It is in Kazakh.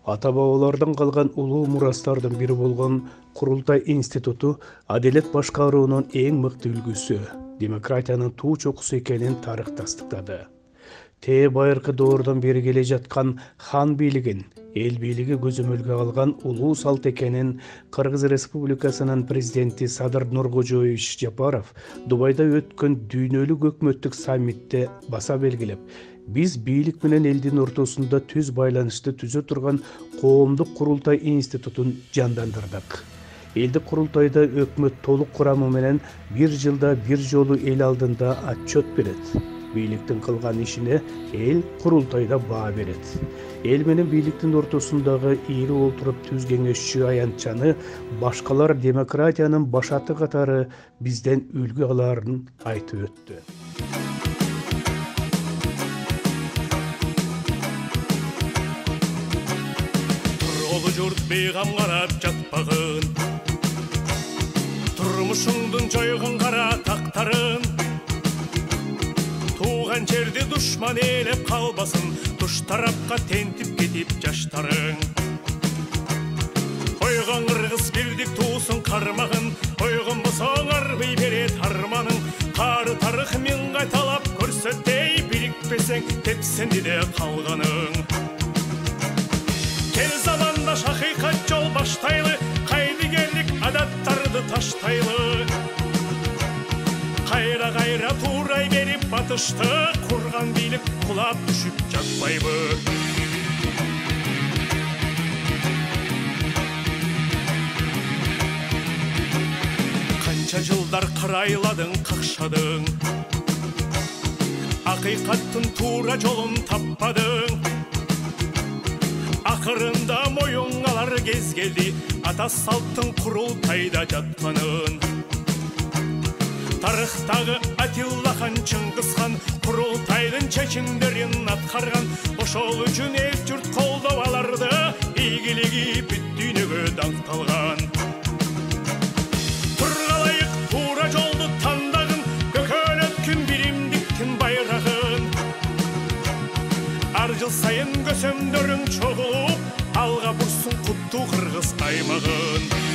Ата-бабалардан қалған улуу мурастардын бири болгон Курултай институту адилет башкаруунун эң мыкты үлгүсү, демократиянын туу чокусу экенин тарых тастыктады. Байыркы доордон бери келе жаткан хан бийлигин, эл бийлиги көзөмөлгө алган улуу салт экенин Кыргыз Республикасынын президенти Садыр Нуркожоевич Жапаров Дубайда өткөн дүйнөлүк өкмөттүк саммитте баса белгилеп, биз бийлик менен элдин ортосунда түз байланышты түзө турган коомдук курултай институтун жандандырдык. Элдик курултайда өкмөт толук курамы менен бир жылда бир жолу эл алдында отчет берет. Бийликтин кылган ишине эл курултайда баа берет. Эл менен бийликтин ортосундагы ийри олтуруп түз кеңешчү аянтчаны башкалар демократиянын башаты катары бизден үлгү алаарын айтып өттү. Жұрт бейғам қарап жатпағын, тұрмышыңдың жойғын қара тақтарын, туған жерде дұшман елеп қалбасын, тұш тарапқа тентіп кетіп жаштарың. Қойған қырғыз бірдік туысын қармағын, қойған бұсың арбей берет арманың, қары тарықмен қайталап көрсетей бірікпесең, тепсенде де қалғаның. Кел заманда шақиқат жол баштайлы, қайдыгерлік адаттарды таштайлы. Қайра турай беріп батышты, құрған билік құлап düşіп жатпайбы. Қанша жылдар қарайладың, қақшадың, ақиқаттың тура жолын таппадың. Ақырында мойын алар кез келді, ата салттың құрултайда жатқанын. Тарихтағы Атилла хан, Чыңгыз хан құрултайдың чечимдерин атқарған. Ошол үчүн эл жұрт колдоп аларды, ийгилиги бүт дүйнөгө даңкталган. Тургалайык тура жолду тандагын, көкөнөткүн биримдиктин байрагын. Ар жыл сайын көсөмдөрүң чогулуп, алга бурсун куттуу кыргыз аймагын.